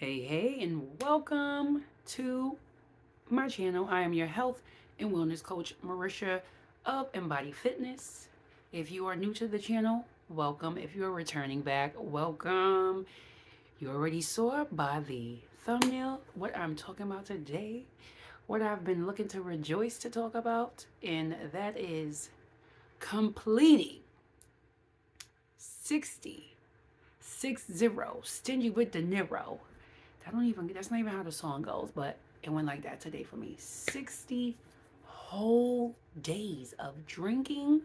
Hey, and welcome to my channel. I am your health and wellness coach, Marisha of Embody Fitness. If you are new to the channel, welcome. If you are returning back, welcome. You already saw by the thumbnail what I'm talking about today, what I've been looking to rejoice to talk about, and that is completing 60 stingy with De Niro. That's not even how the song goes, but it went like that today for me. 60 whole days of drinking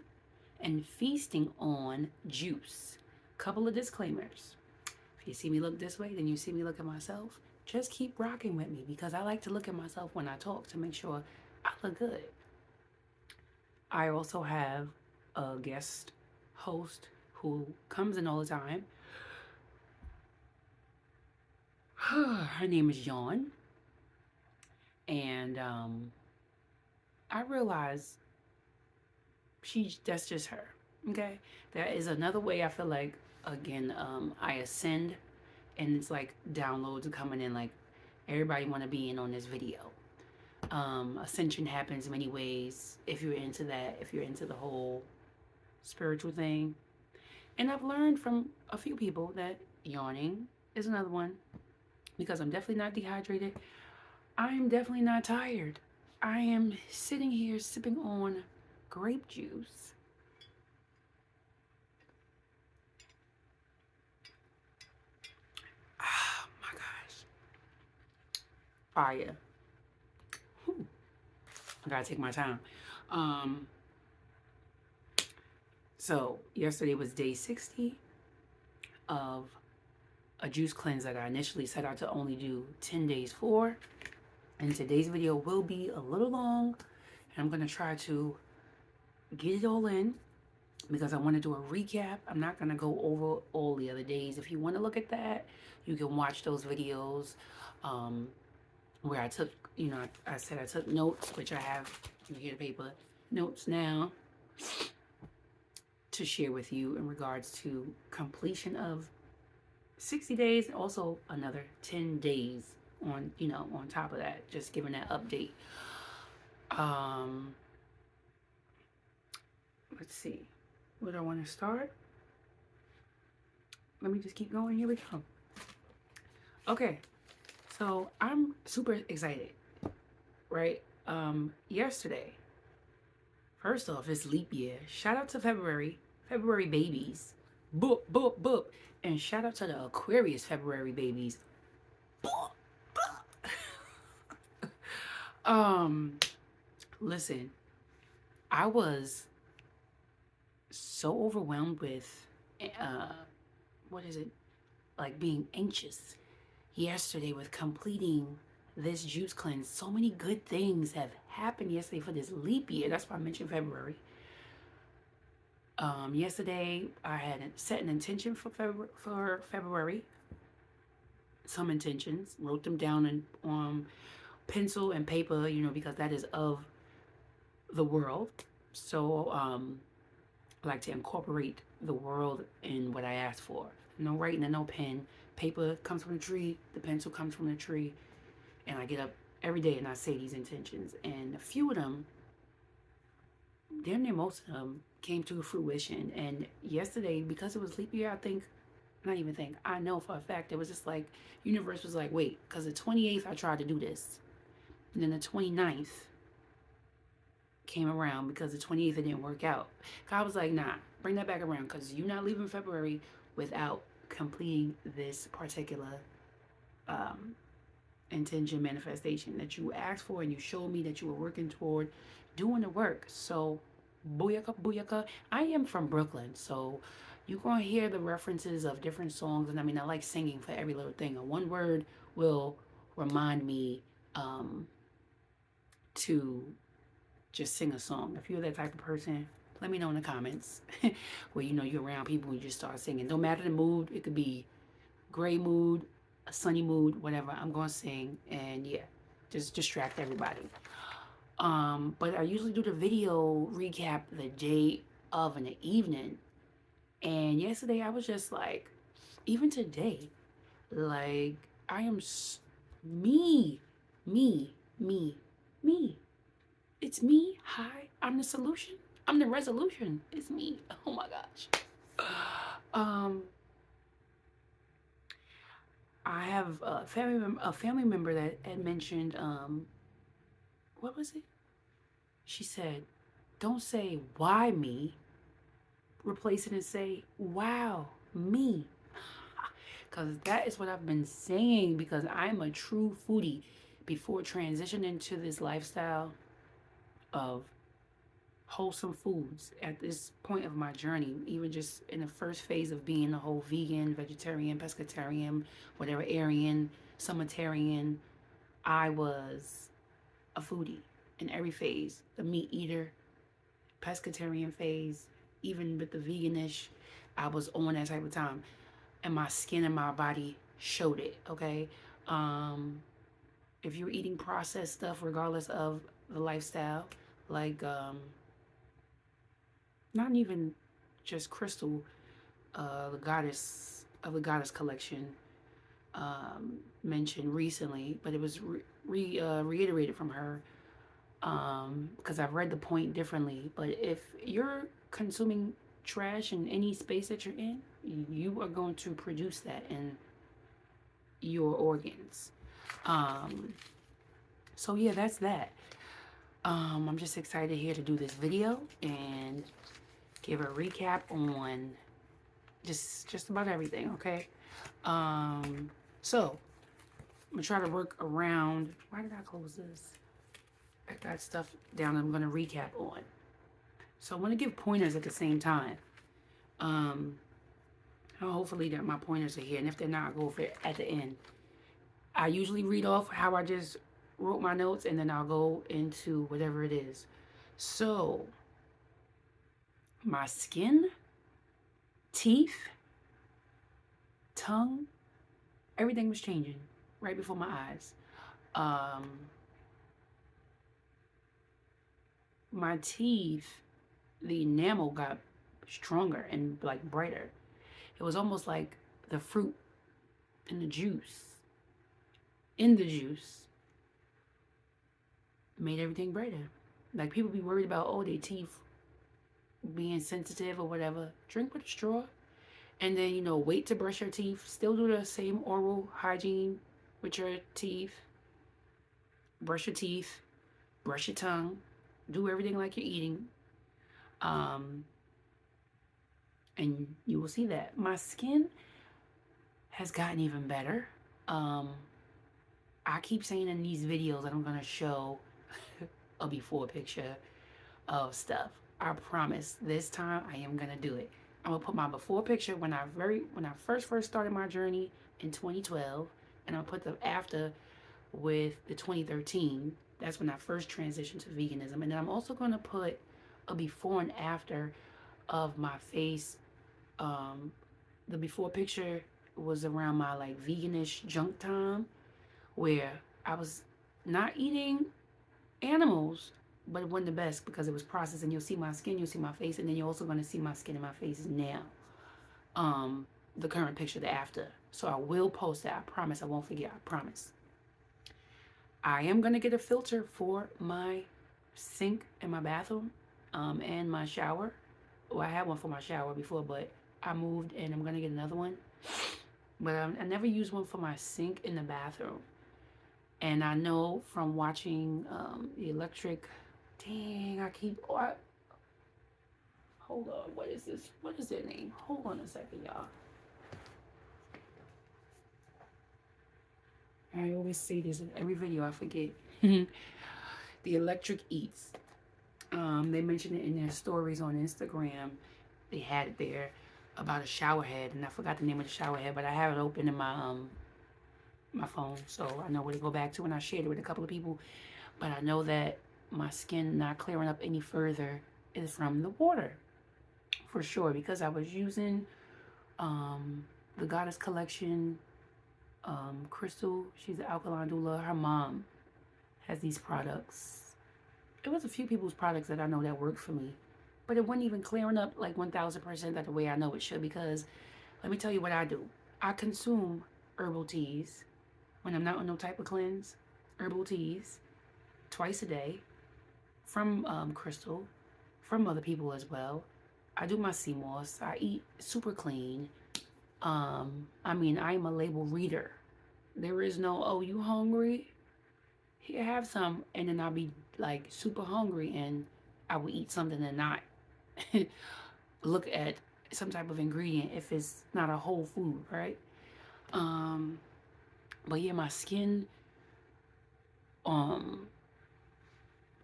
and feasting on juice. Couple of disclaimers. If you see me look this way, then you see me look at myself. Just keep rocking with me because I like to look at myself when I talk to make sure I look good. I also have a guest host who comes in all the time. Her name is Yawn. And I realize that's just her. Okay. There is another way I feel like, again, I ascend and it's like downloads are coming in, like everybody want to be in on this video. Ascension happens many ways if you're into that, if you're into the whole spiritual thing. And I've learned from a few people that yawning is another one because I'm definitely not dehydrated. I'm definitely not tired. I am sitting here sipping on grape juice. Oh my gosh. Fire. Whew. I gotta take my time. Um, so yesterday was day 60 of a juice cleanse that I initially set out to only do 10 days for. And today's video will be a little long. And I'm gonna try to get it all in because I want to do a recap. I'm not going to go over all the other days. If you want to look at that, you can watch those videos where I took, I said I took notes, which I have, you hear the paper notes now to share with you in regards to completion of 60 days and also another 10 days on top of that, just giving that update. Let's see. Where do I want to start? Let me just keep going. Here we go. Okay. So I'm super excited, right? Yesterday, first off, it's leap year. Shout out to February babies. Boop, boop, boop. And shout out to the Aquarius February babies. Boop, boop. Listen, I was so overwhelmed with what is it, like being anxious yesterday with completing this juice cleanse. So many good things have happened yesterday for this leap year. That's why I mentioned February. Yesterday I had set an intention for February. Some intentions, wrote them down in pencil and paper, because that is of the world. So I like to incorporate the world in what I asked for. No writing and no pen. Paper comes from the tree. The pencil comes from the tree. And I get up every day and I say these intentions. And a few of them, damn near most of them, came to fruition. And yesterday, because it was leap year, I know for a fact, it was just like, universe was like, wait, because the 28th I tried to do this. And then the 29th came around because the 28th it didn't work out. God was like, nah, bring that back around because you're not leaving February without completing this particular intention manifestation that you asked for and you showed me that you were working toward doing the work. So booyaka, booyaka. I am from Brooklyn, so you're going to hear the references of different songs. And I like singing for every little thing. And one word will remind me to just sing a song. If you're that type of person, let me know in the comments where you're around people and you just start singing. Don't matter the mood. It could be gray mood, a sunny mood, whatever. I'm going to sing and yeah, just distract everybody. But I usually do the video recap the day of in the evening. And yesterday I was just like, even today, like I am me, me, me, me. It's me. Hi, I'm the solution. I'm the resolution. It's me. Oh my gosh. Um, I have a family member that had mentioned what was it? She said, "Don't say why me. Replace it and say wow me." Because that is what I've been saying, because I'm a true foodie. Before transitioning to this lifestyle of wholesome foods at this point of my journey, even just in the first phase of being a whole vegan, vegetarian, pescatarian, whatever, Aryan, summitarian, I was a foodie in every phase. The meat eater, pescatarian phase, even with the veganish, I was on that type of time. And my skin and my body showed it, okay? Um, if you're eating processed stuff, regardless of the lifestyle, like not even just Crystal, the goddess of the goddess collection, mentioned recently, but it was reiterated from her, because I've read the point differently. But if you're consuming trash in any space that you're in, you are going to produce that in your organs. Um, so yeah, that's that. I'm just excited here to do this video and give a recap on just about everything, okay? So I'm gonna try to work around. Why did I close this? I got stuff down I'm gonna recap on. So I want to give pointers at the same time. Hopefully that my pointers are here, and if they're not, I'll go over it at the end. I usually read off how I just wrote my notes, and then I'll go into whatever it is. So my skin, teeth, tongue, everything was changing right before my eyes. My teeth, the enamel got stronger and like brighter. It was almost like the fruit in the juice, made everything brighter. Like, people be worried about, oh, their teeth being sensitive or whatever. Drink with a straw. And then, wait to brush your teeth. Still do the same oral hygiene with your teeth. Brush your teeth. Brush your tongue. Do everything like you're eating. And you will see that. My skin has gotten even better. I keep saying in these videos that I'm going to show a before picture of stuff. I promise this time I am going to do it. I'm going to put my before picture when I first started my journey in 2012, and I'll put the after with the 2013. That's when I first transitioned to veganism. And then I'm also going to put a before and after of my face. The before picture was around my like veganish junk time, where I was not eating animals, but it wasn't the best because it was processed. And you'll see my skin, you'll see my face, and then you're also going to see my skin and my face now. The current picture, the after. So I will post that. I promise. I won't forget. I promise. I am going to get a filter for my sink in my bathroom, and my shower. Well, I had one for my shower before, but I moved and I'm going to get another one. But I never used one for my sink in the bathroom. And I know from watching the electric... Dang, hold on. What is this? What is their name? Hold on a second, y'all. I always say this in every video. I forget. The Electric Eats. They mentioned it in their stories on Instagram. They had it there about a shower head, and I forgot the name of the shower head, but I have it open in my phone, so I know where to go back to, and I shared it with a couple of people. But I know that my skin not clearing up any further is from the water, for sure, because I was using the Goddess Collection. Crystal, she's an alkaline doula. Her mom has these products. It was a few people's products that I know that worked for me, but it wasn't even clearing up like 1000% that the way I know it should, because let me tell you what I do. I consume herbal teas, when I'm not on no type of cleanse, herbal teas twice a day from Crystal, from other people as well. I do my sea moss. I eat super clean. I mean, I'm a label reader. There is no, oh, you hungry? Here, have some. And then I'll be like super hungry and I will eat something and not look at some type of ingredient if it's not a whole food, right? Um, but yeah, my skin, um,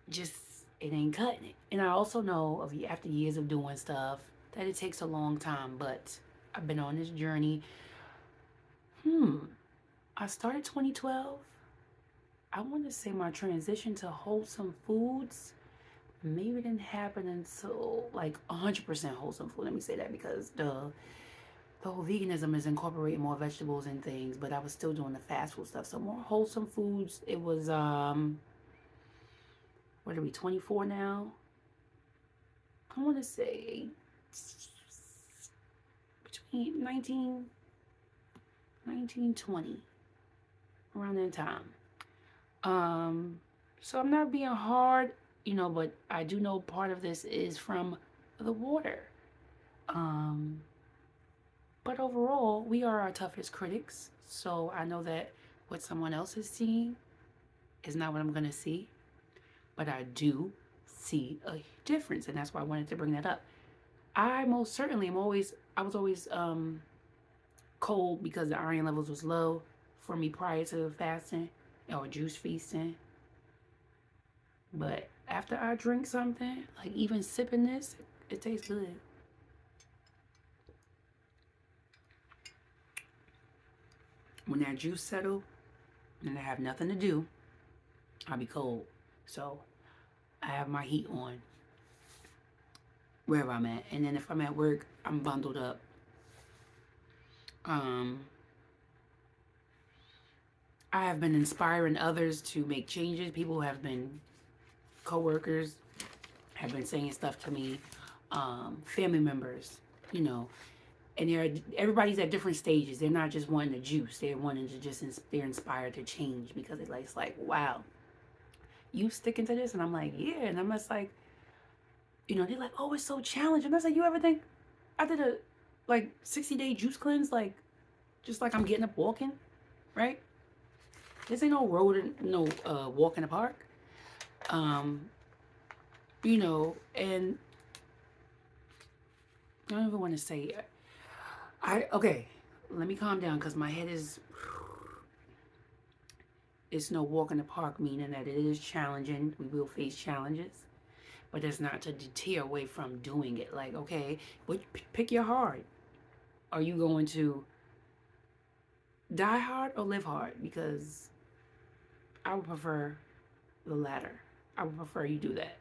just, it ain't cutting it. And I also know of after years of doing stuff that it takes a long time, but I've been on this journey. I started 2012. I want to say my transition to wholesome foods maybe didn't happen until like 100% wholesome food. Let me say that because the whole veganism is incorporating more vegetables and things, but I was still doing the fast food stuff. So more wholesome foods. It was what are we, 24 now? I want to say between 1920, around that time. So I'm not being hard, but I do know part of this is from the water. But overall, we are our toughest critics. So I know that what someone else is seeing is not what I'm going to see. But I do see a difference. And that's why I wanted to bring that up. I most certainly I was always cold because the iron levels was low for me prior to fasting or juice feasting. But after I drink something, like even sipping this, it tastes good. When that juice settle and I have nothing to do, I'll be cold. So I have my heat on wherever I'm at. And then if I'm at work, I'm bundled up. I have been inspiring others to make changes. People have been co-workers, have been saying stuff to me, family members, and everybody's at different stages. They're not just wanting the juice. They're wanting to they're inspired to change because it's like, wow, you sticking to this? And I'm like, yeah. And I'm just like, they're like, oh, it's so challenging. And I was like, you ever think I did a 60-day juice cleanse, just like I'm getting up walking, right? This ain't no road and no walk in the park. And I don't even want to say okay, let me calm down because my head is, it's no walk in the park, meaning that it is challenging. We will face challenges, but it's not to deter away from doing it. Like, okay, pick your heart. Are you going to die hard or live hard? Because I would prefer the latter. I would prefer you do that.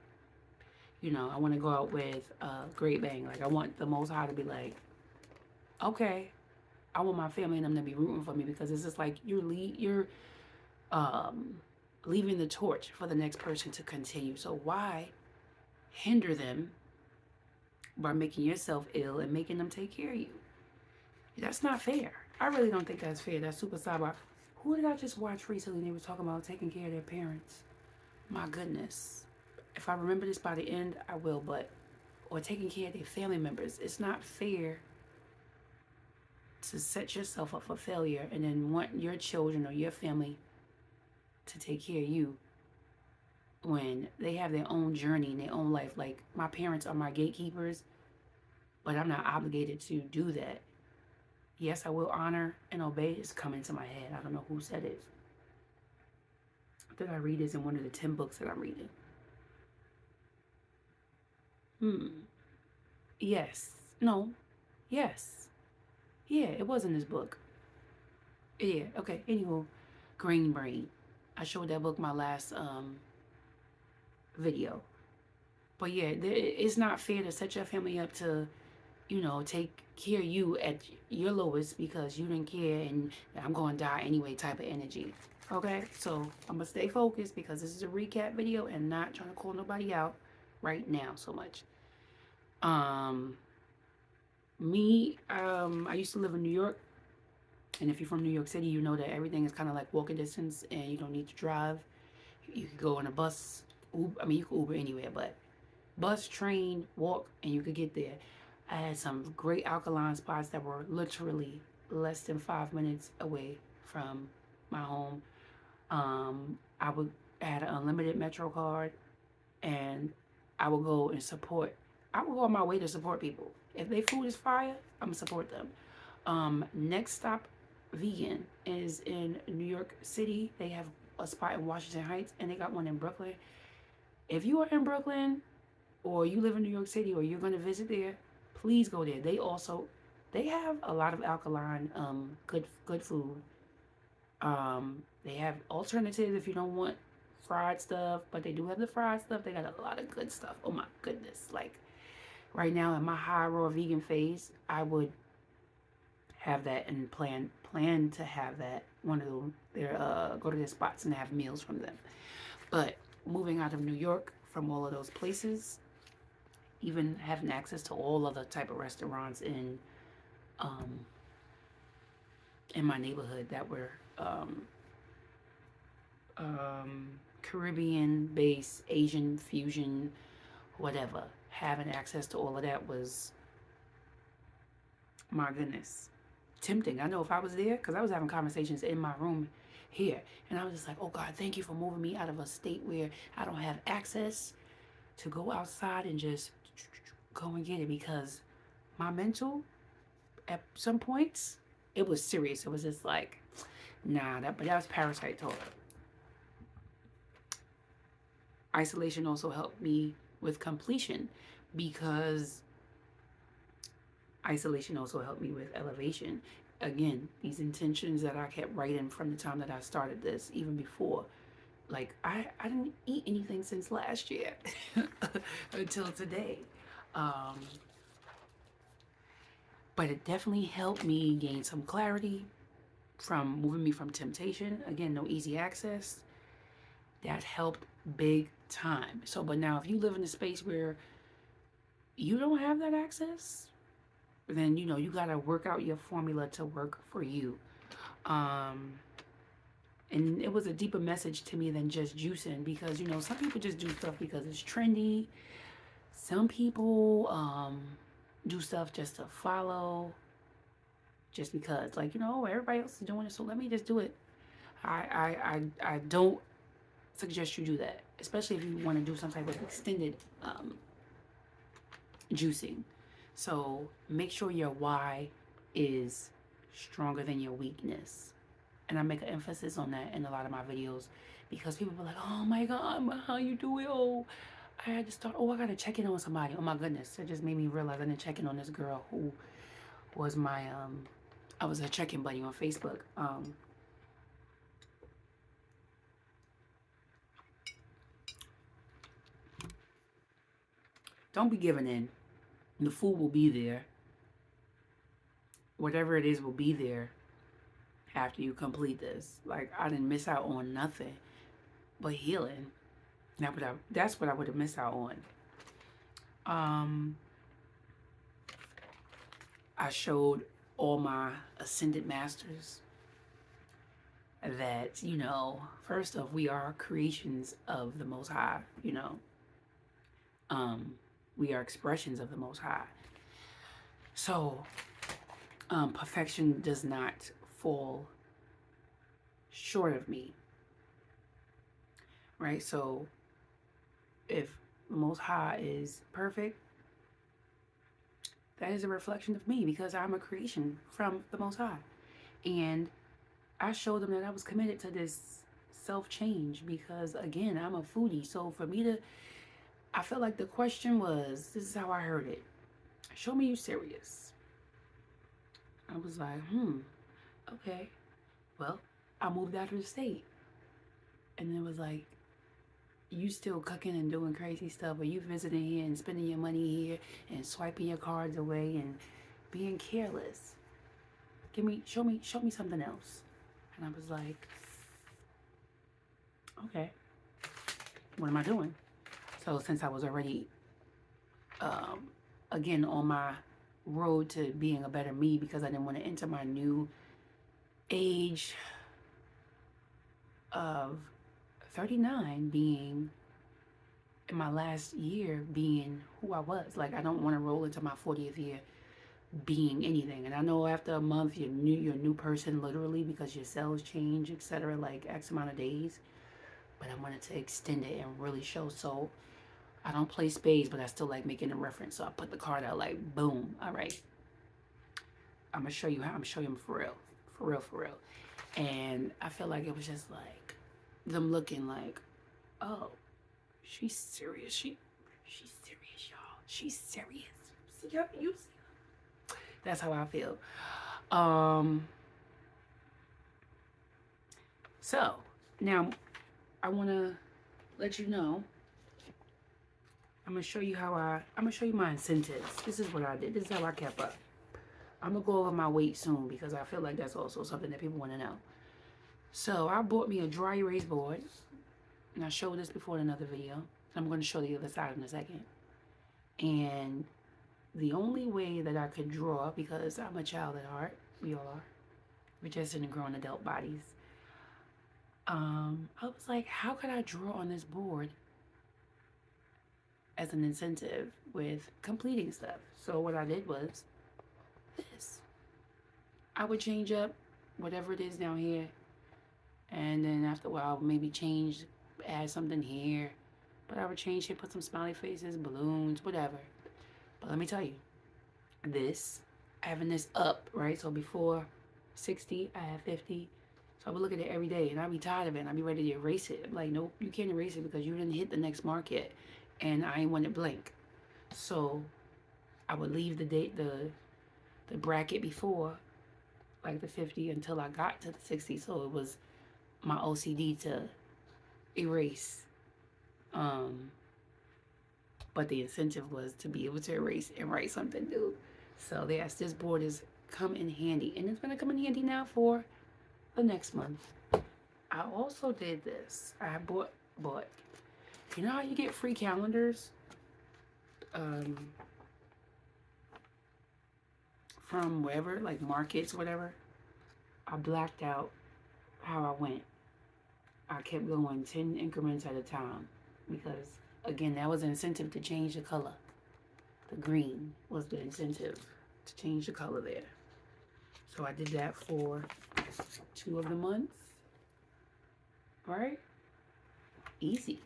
I want to go out with a great bang. Like, I want the Most High to be like, okay, I want my family and them to be rooting for me because it's just like you're leaving the torch for the next person to continue. So why hinder them by making yourself ill and making them take care of you? That's not fair. I really don't think that's fair. That's super sidebar. Who did I just watch recently? They were talking about taking care of their parents. My goodness. If I remember this by the end, I will, or taking care of their family members. It's not fair to set yourself up for failure and then want your children or your family to take care of you when they have their own journey in their own life. Like, my parents are my gatekeepers, but I'm not obligated to do that. Yes, I will honor and obey. It's coming to my head. I don't know who said it. Did I read this in one of the 10 books that I'm reading? Yes. No. Yes. Yeah, it was in this book. Yeah, okay. Anywho, Green Brain. I showed that book my last video. But yeah, it's not fair to set your family up to, take care of you at your lowest because you didn't care and I'm going to die anyway type of energy. Okay? So I'm going to stay focused because this is a recap video and not trying to call nobody out right now so much. I used to live in New York And if you're from New York City, you know that everything is kind of like walking distance and you don't need to drive. You could go on a bus. Uber, I mean, you could Uber anywhere, but bus, train, walk, and you could get there. I had some great alkaline spots that were literally less than 5 minutes away from my home. I had an unlimited Metro card, and I would go and support. I would go on my way to support people. If their food is fire, I'm gonna support them. Next Stop Vegan is in New York City. They have a spot in Washington Heights, and they got one in Brooklyn. If you are in Brooklyn, or you live in New York City, or you're gonna visit there, please go there. They have a lot of alkaline, good food. They have alternatives if you don't want fried stuff, but they do have the fried stuff. They got a lot of good stuff. Oh my goodness! Like right now in my high raw vegan phase, I would have that and plan to have that one of them. Go to their spots and have meals from them. But moving out of New York from all of those places, even having access to all other type of restaurants um, in my neighborhood that were Caribbean based, Asian fusion, whatever. Having access to all of that was, my goodness, tempting. I know if I was there, because I was having conversations in my room here, and I was just like, oh God, thank you for moving me out of a state where I don't have access to go outside and just go and get it, because my mental, at some points, it was serious. It was just like, nah, but that was parasite talk. Isolation also helped me with completion, because isolation also helped me with elevation. Again, these intentions that I kept writing from the time that I started this, even before. Like, I didn't eat anything since last year until today. But it definitely helped me gain some clarity from moving me from temptation. Again, no easy access. That helped big time. So, but now if you live in a space where you don't have that access, then you got to work out your formula to work for you. And it was a deeper message to me than just juicing, because some people just do stuff because it's trendy. Some people do stuff just to follow, just because, like, everybody else is doing it, so let me just do it. I don't suggest you do that, especially if you want to do some type of extended juicing. So make sure your why is stronger than your weakness. And I make an emphasis on that in a lot of my videos, because people be like, oh my God, how you do it? Oh, I had to start. Oh, I got to check in on somebody. Oh my goodness. It just made me realize I didn't check in on this girl who was I was her check-in buddy on Facebook. Don't be giving in. The food will be there. Whatever it is will be there after you complete this. Like, I didn't miss out on nothing but healing. That's what I would have missed out on. I showed all my ascended masters that, first off, we are creations of the Most High, we are expressions of the Most High. So, perfection does not fall short of me, right? So, if the Most High is perfect, that is a reflection of me, because I'm a creation from the Most High. And I showed them that I was committed to this self-change, because, again, I'm a foodie. So for me I felt like the question was, this is how I heard it: show me you serious. I was like, okay. Well, I moved out of the state. And it was like, you still cooking and doing crazy stuff, or you visiting here and spending your money here and swiping your cards away and being careless. Show me something else. And I was like, okay, what am I doing? So since I was already, again, on my road to being a better me, because I didn't want to enter my new age of 39 being in my last year being who I was. Like, I don't want to roll into my 40th year being anything. And I know after a month you're a new person literally because your cells change, etc. like X amount of days. But I wanted to extend it and really show. So I don't play spades, but I still like making a reference. So I put the card out like boom. All right. I'm gonna show you how. I'm showing them for real. For real, for real. And I feel like it was just like them looking like, oh, she's serious. She's serious, y'all. She's serious. See, you see? That's how I feel. So now I want to let you know. I'm gonna show you I'm gonna show you my incentives. This is what I did. This is how I kept up. I'm gonna go over my weight soon because I feel like that's also something that people want to know. So I bought me a dry erase board, and I showed this before in another video. I'm going to show the other side in a second. And the only way that I could draw, because I'm a child at heart, we all are, we're just in the grown adult bodies. I was like, how could I draw on this board as an incentive with completing stuff? So what I did was this. I would change up whatever it is down here, and then after a while maybe change, add something here, but I would change it, put some smiley faces, balloons, whatever. But let me tell you, this, having this up, right? So before 60, I had 50. So I would look at it every day and I'd be tired of it and I'd be ready to erase it. I'm like, nope, you can't erase it because you didn't hit the next mark yet. And I ain't want it blank. So I would leave the date, the bracket before, like the 50 until I got to the 60. So it was my OCD to erase. But the incentive was to be able to erase and write something new. So yes, this board is come in handy, and it's gonna come in handy now for the next month. I also did this. I bought. You know how you get free calendars, from wherever, like markets, whatever. I blacked out how I went. I kept going 10 increments at a time because, again, that was an incentive to change the color. The green was the incentive to change the color there. So I did that for 2 of the months. Right? Easy.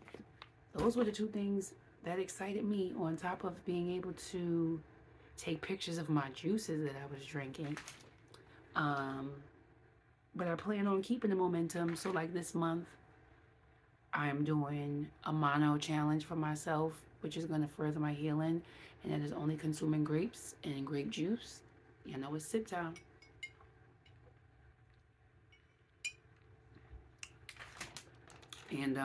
Those were the 2 things that excited me, on top of being able to take pictures of my juices that I was drinking. But I plan on keeping the momentum. So like this month, I'm doing a mono challenge for myself, which is going to further my healing. And that is only consuming grapes and grape juice. You know, it's sip time. And,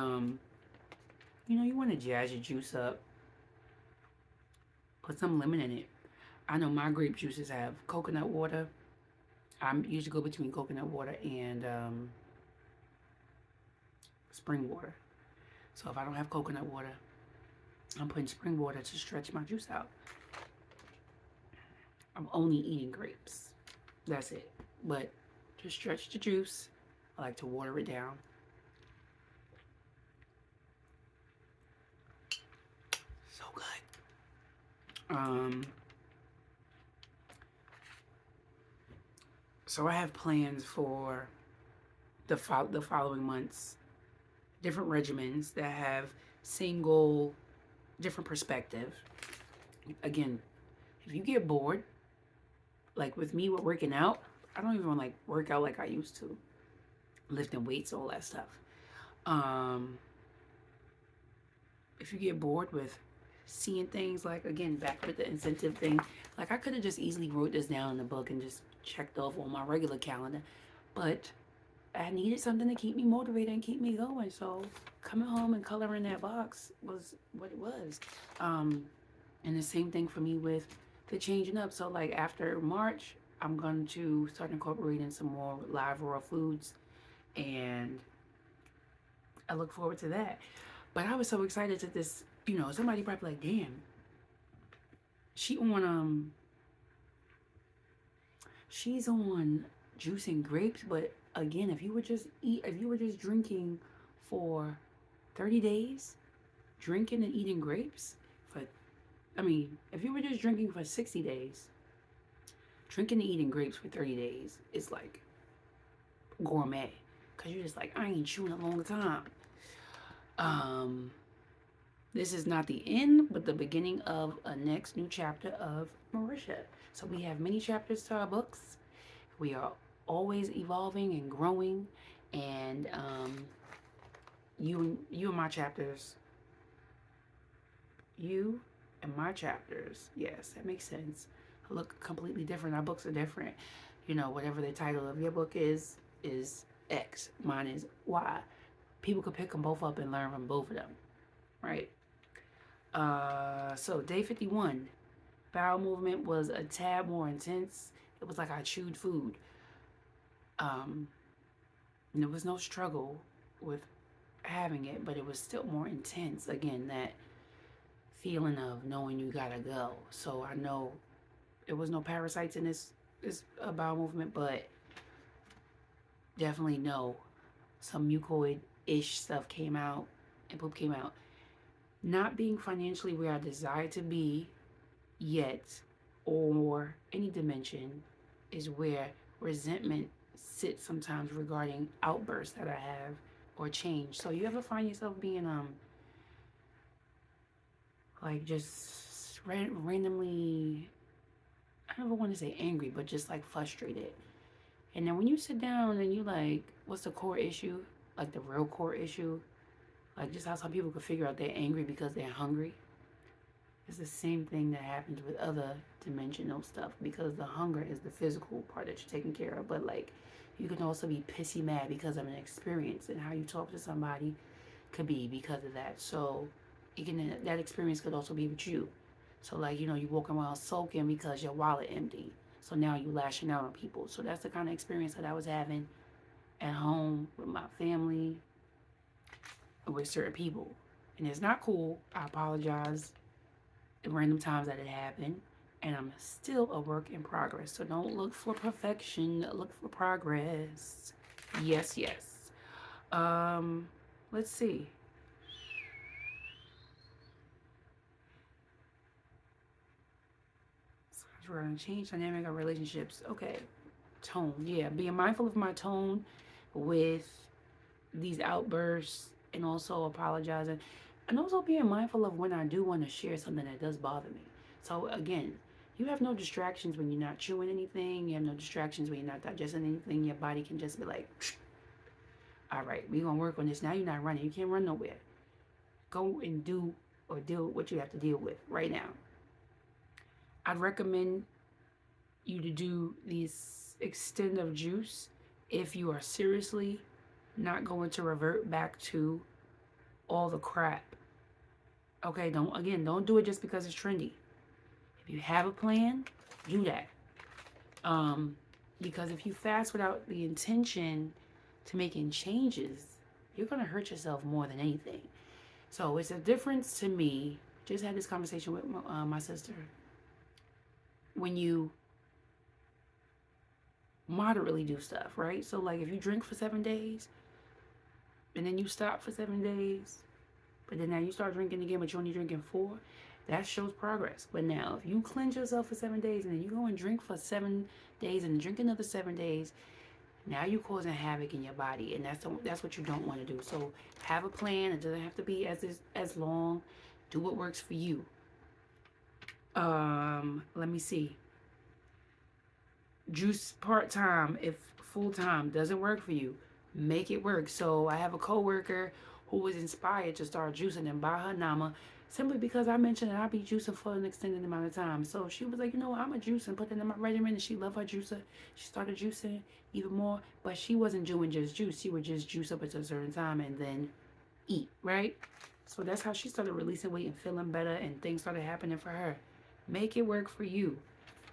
you know, you want to jazz your juice up. Put some lemon in it. I know my grape juices have coconut water. I usually go between coconut water and spring water. So if I don't have coconut water, I'm putting spring water to stretch my juice out. I'm only eating grapes. That's it. But to stretch the juice, I like to water it down. So good. So I have plans for the following months. Different regimens that have single, different perspective. Again, if you get bored, like with me with working out, I don't even want to like work out like I used to. Lifting weights, all that stuff. If you get bored with seeing things, like, again, back with the incentive thing, like I could have just easily wrote this down in the book and just checked off on my regular calendar, but I needed something to keep me motivated and keep me going. So coming home and coloring that box was what it was. And the same thing for me with the changing up. So like after March, I'm going to start incorporating some more live raw foods, and I look forward to that. But I was so excited that this, you know, somebody probably like, damn, she's on juicing grapes. But again, if you were just drinking for 30 days, drinking and eating grapes for, if you were just drinking for 60 days, drinking and eating grapes for 30 days is like gourmet. Because you're just like, I ain't chewing a long time. This is not the end, but the beginning of a next new chapter of Marisha. So we have many chapters to our books. We are always evolving and growing, and you and my chapters, you and my chapters. Yes, that makes sense. Look completely different. Our books are different. Whatever the title of your book is X. Mine is Y. People could pick them both up and learn from both of them, right? So day 51, bowel movement was a tad more intense. It was like I chewed food. There was no struggle with having it, but it was still more intense. Again, that feeling of knowing you gotta go. So I know there was no parasites in this bowel movement, but definitely know some mucoid-ish stuff came out and poop came out. Not being financially where I desire to be yet, or any dimension, is where resentment sits sometimes regarding outbursts that I have or change. So you ever find yourself being like just randomly, I don't want to say angry, but just like frustrated. And then when you sit down and you like, what's the core issue? Like the real core issue? Like just how some people could figure out they're angry because they're hungry. It's the same thing that happens with other dimensional stuff, because the hunger is the physical part that you're taking care of. But like, you can also be pissy mad because of an experience, and how you talk to somebody could be because of that. So that experience could also be with you. So like, you walking around soaking because your wallet empty. So now you lashing out on people. So that's the kind of experience that I was having at home with my family, with certain people. And it's not cool. I apologize the random times that it happened. And I'm still a work in progress. So don't look for perfection. Look for progress. Yes, yes. Let's see. We're going to change dynamic of relationships. Okay. Tone. Yeah. Being mindful of my tone with these outbursts, and also apologizing, and also being mindful of when I do want to share something that does bother me. So again, you have no distractions when you're not chewing anything. You have no distractions when you're not digesting anything. Your body can just be like, all right, we're going to work on this. Now you're not running. You can't run nowhere. Go and do or deal with what you have to deal with right now. I'd recommend you to do this extent of juice if you are seriously not going to revert back to all the crap. Okay, don't do it just because it's trendy. If you have a plan, do that. Because if you fast without the intention to making changes, you're gonna hurt yourself more than anything. So it's a difference to me. Just had this conversation with my sister. When you moderately do stuff, right? So like if you drink for 7 days, and then you stop for 7 days, but then now you start drinking again, but you're only drinking 4, that shows progress. But now, if you cleanse yourself for 7 days, and then you go and drink for 7 days, and drink another 7 days, now you're causing havoc in your body, and that's what you don't want to do. So have a plan. It doesn't have to be as long. Do what works for you. Let me see. Juice part-time if full-time doesn't work for you. Make it work. So I have a coworker who was inspired to start juicing and buy her Nama simply because I mentioned that I'd be juicing for an extended amount of time. So she was like, I'm a juice and put that in my regimen, and she loved her juicer. She started juicing even more, but she wasn't doing just juice. She would just juice up until a certain time and then eat, right? So that's how she started releasing weight and feeling better, and things started happening for her. Make it work for you.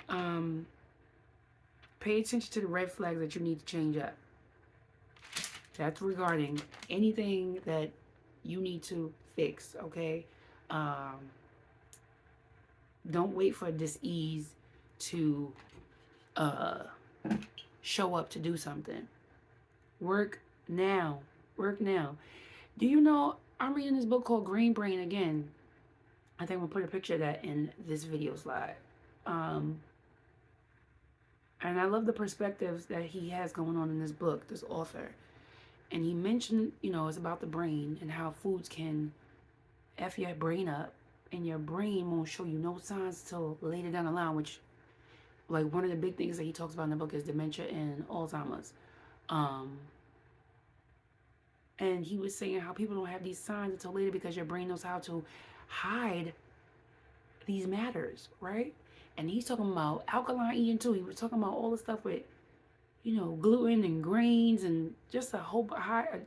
Pay attention to the red flags that you need to change up. That's regarding anything that you need to fix, okay? Don't wait for dis-ease to show up to do something. Work now. Work now. Do you know, I'm reading this book called Green Brain again. I think I'm going to put a picture of that in this video slide. And I love the perspectives that he has going on in this book, this author. And he mentioned, it's about the brain and how foods can F your brain up. And your brain won't show you no signs till later down the line, which, like, one of the big things that he talks about in the book is dementia and Alzheimer's. And he was saying how people don't have these signs until later because your brain knows how to hide these matters, right? And he's talking about alkaline eating too. He was talking about all the stuff with, gluten and grains and just a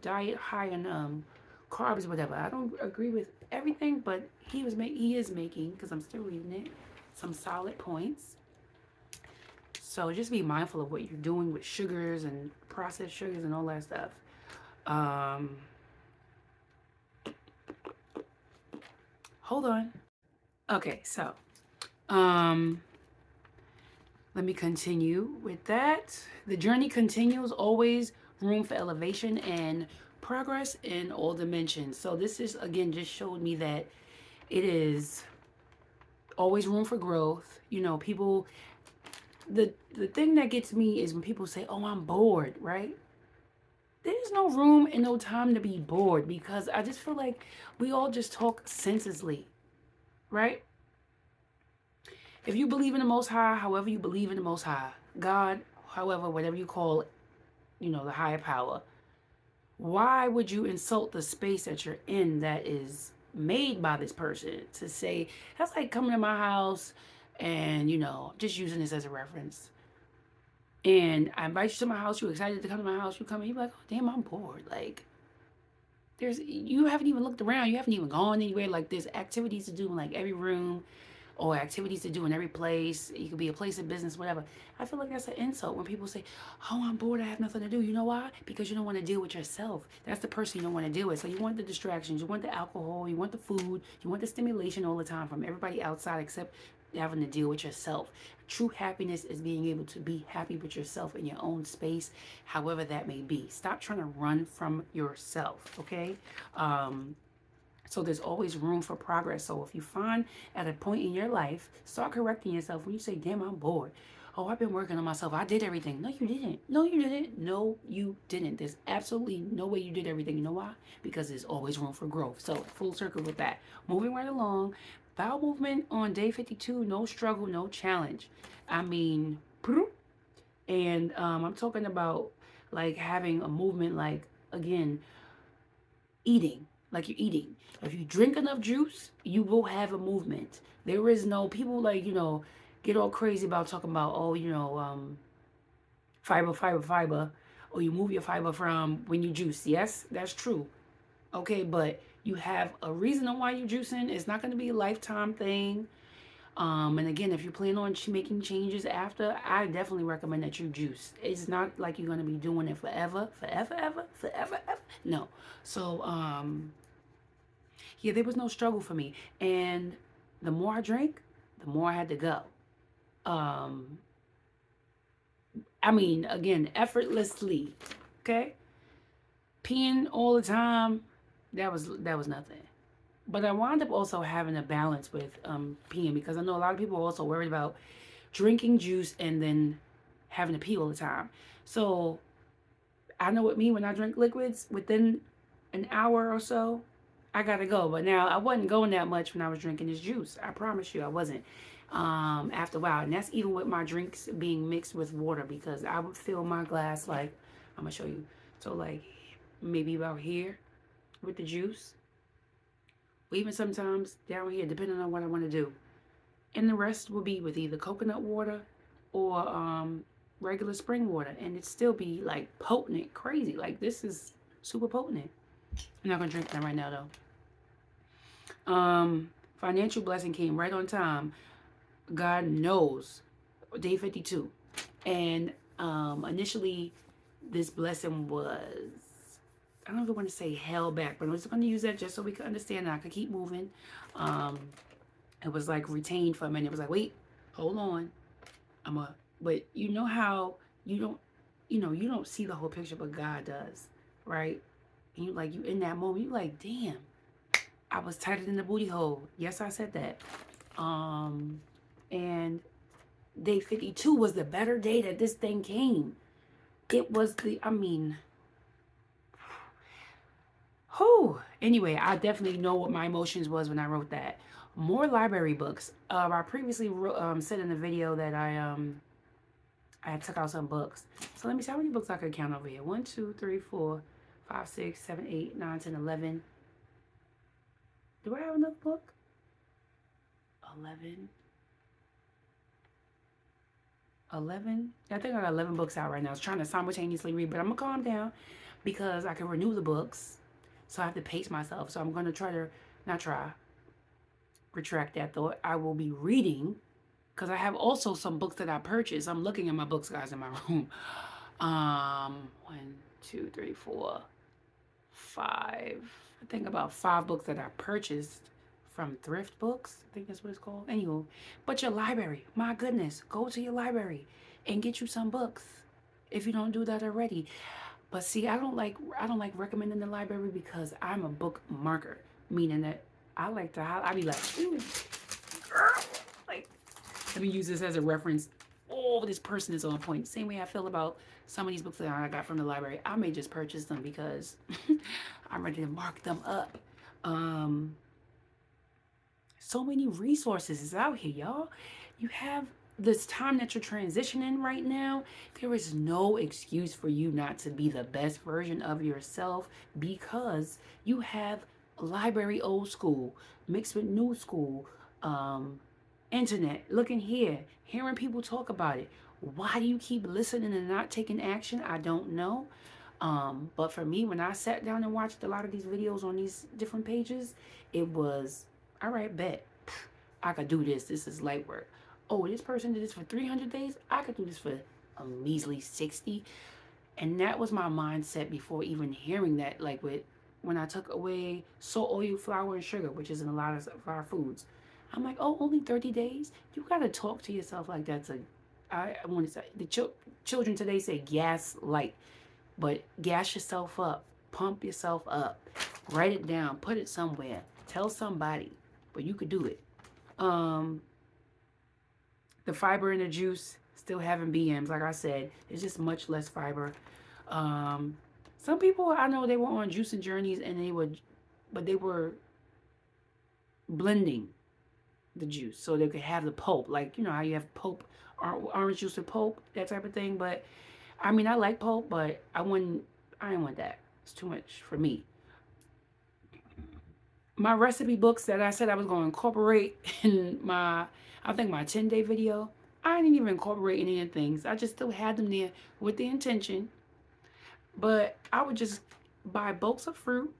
diet high in carbs or whatever. I don't agree with everything, but he is making, because I'm still reading it, some solid points. So just be mindful of what you're doing with sugars and processed sugars and all that stuff. Hold on. Okay, so let me continue with that. The journey continues, always room for elevation and progress in all dimensions. So this is, again, just showed me that it is always room for growth. People, the thing that gets me is when people say, oh, I'm bored, right? There's no room and no time to be bored, because I just feel like we all just talk senselessly, right? If you believe in the Most High, however you believe in the Most High, God, however, whatever you call it, the higher power, why would you insult the space that you're in that is made by this person? To say, that's like coming to my house and, just using this as a reference. And I invite you to my house, you're excited to come to my house, you come and you're like, oh, damn, I'm bored. Like, you haven't even looked around, you haven't even gone anywhere. Like, there's activities to do in like every room, or activities to do in every place. It could be a place of business, whatever. I feel like that's an insult when people say, oh, I'm bored, I have nothing to do. You know why? Because you don't want to deal with yourself. That's the person you don't want to deal with. So you want the distractions, you want the alcohol, you want the food, you want the stimulation all the time from everybody outside, except having to deal with yourself. True happiness is being able to be happy with yourself in your own space, however that may be. Stop trying to run from yourself, okay? So there's always room for progress. So if you find at a point in your life, start correcting yourself when you say, damn, I'm bored. Oh, I've been working on myself. I did everything. No, you didn't. No, you didn't. No, you didn't. There's absolutely no way you did everything. You know why? Because there's always room for growth. So full circle with that. Moving right along. Bowel movement on day 52. No struggle, no challenge. I mean, and I'm talking about like having a movement, like, again, eating. Like you're eating. If you drink enough juice, you will have a movement. There is no, people like, get all crazy about talking about, fiber, or you move your fiber from when you juice. Yes, that's true. Okay, but you have a reason on why you're juicing. It's not going to be a lifetime thing. And again, if you plan on making changes after, I definitely recommend that you juice. It's not like you're going to be doing it forever. No. So, yeah, there was no struggle for me. And the more I drank, the more I had to go. I mean, again, effortlessly, okay? Peeing all the time, that was nothing. But I wound up also having a balance with peeing, because I know a lot of people are also worried about drinking juice and then having to pee all the time. So I know with me, when I drink liquids, within an hour or so, I gotta go. But now I wasn't going that much when I was drinking this juice. I promise you I wasn't. After a while, and that's even with my drinks being mixed with water, because I would fill my glass, like, I'm gonna show you. So like maybe about here with the juice. Or even sometimes down here, depending on what I want to do. And the rest will be with either coconut water or regular spring water. And it still be like potent, crazy. Like, this is super potent. I'm not going to drink that right now, though. Financial blessing came right on time. God knows. Day 52. And initially, this blessing was, I don't even want to say held back, but I'm just going to use that just so we can understand and I can keep moving. It was like retained for a minute. It was like, wait, hold on. But you know how you don't, you know, you don't see the whole picture, but God does, right? And you like, you in that moment, you like, damn, I was tighter than the booty hole. Yes, I said that. And day 52 was the better day that this thing came. It was the, I mean, whew. Anyway, I definitely know what my emotions was when I wrote that. More library books. I previously said in the video that I took out some books. So let me see how many books I could count over here. 1, 2, 3, 4, 5, 6, 7, 8, 9, 10, 11. Do I have another book? 11. 11. I think I got 11 books out right now. I was trying to simultaneously read, but I'm going to calm down because I can renew the books. So I have to pace myself. So I'm going to try to, not try, retract that thought. I will be reading because I have also some books that I purchased. I'm looking at my books, guys, in my room. 1, 2, 3, 4, 5. I think about 5 books that I purchased from thrift books. I think that's what it's called. Anywho, but your library, my goodness, go to your library and get you some books if you don't do that already. But see, I don't like recommending the library because I'm a book marker, meaning that I like to, I be like, ooh, girl, like, let me use this as a reference. Oh, this person is on point. Same way I feel about some of these books that I got from the library. I may just purchase them because I'm ready to mark them up. So many resources is out here, y'all. You have this time that you're transitioning right now. There is no excuse for you not to be the best version of yourself because you have library old school mixed with new school, internet, looking here, hearing people talk about it. Why do you keep listening and not taking action? I don't know. But for me, when I sat down and watched a lot of these videos on these different pages, it was, all right, bet. I could do this. This is light work. Oh, this person did this for 300 days. I could do this for a measly 60. And that was my mindset before even hearing that. Like when I took away salt, oil, flour, and sugar, which is in a lot of our foods. I'm like, oh, only 30 days? You got to talk to yourself like that's a, I want to say, the children today say gas light. But gas yourself up. Pump yourself up. Write it down. Put it somewhere. Tell somebody. But you could do it. The fiber in the juice, still having BMs. Like I said, it's just much less fiber. Some people I know they were on juicing journeys and they were blending the juice so they could have the pulp. Like, you know how you have pulp, orange juice with pulp, that type of thing. But I mean, I like pulp, but I didn't want that. It's too much for me. My recipe books that I said I was going to incorporate in my 10-day video, I didn't even incorporate any of the things. I just still had them there with the intention. But I would just buy bulks of fruit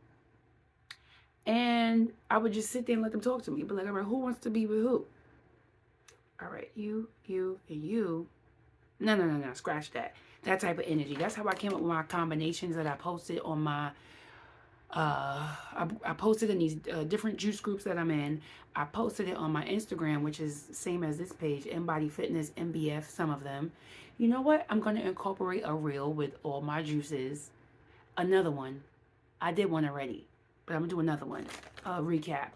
and I would just sit there and let them talk to me. But like, all right, who wants to be with who? All right, you, and you. No, scratch that. That type of energy. That's how I came up with my combinations that I posted on my I posted in these different juice groups that I'm in. I posted it on my Instagram, which is same as this page, MBodyFitnessMBF, some of them. You know what? I'm going to incorporate a reel with all my juices. Another one. I did one already, but I'm going to do another one. Recap.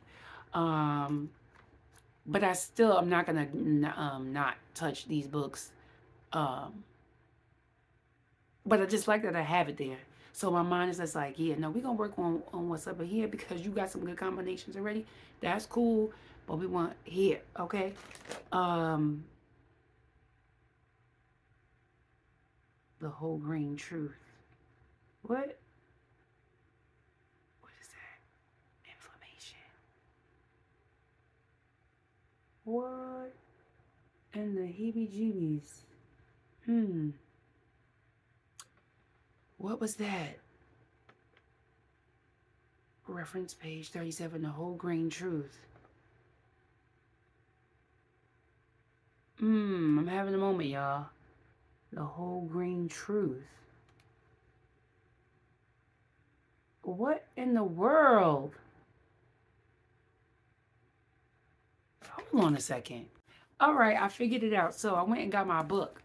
But I'm not going to not touch these books. But I just like that I have it there. So my mind is just like, yeah, no, we're going to work on what's up in here because you got some good combinations already. That's cool. But we want here, okay? The whole grain truth. What? What is that? Inflammation. What in the heebie-jeebies? What was that? Reference page 37, the whole grain truth. I'm having a moment, y'all. The whole grain truth. What in the world? Hold on a second. All right, I figured it out. So I went and got my book,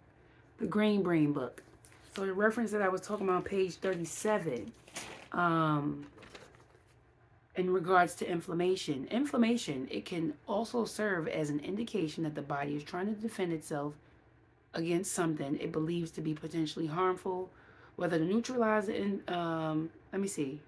the Grain Brain book. So the reference that I was talking about on page 37, in regards to inflammation. Inflammation, it can also serve as an indication that the body is trying to defend itself against something it believes to be potentially harmful, whether to neutralize it in, let me see.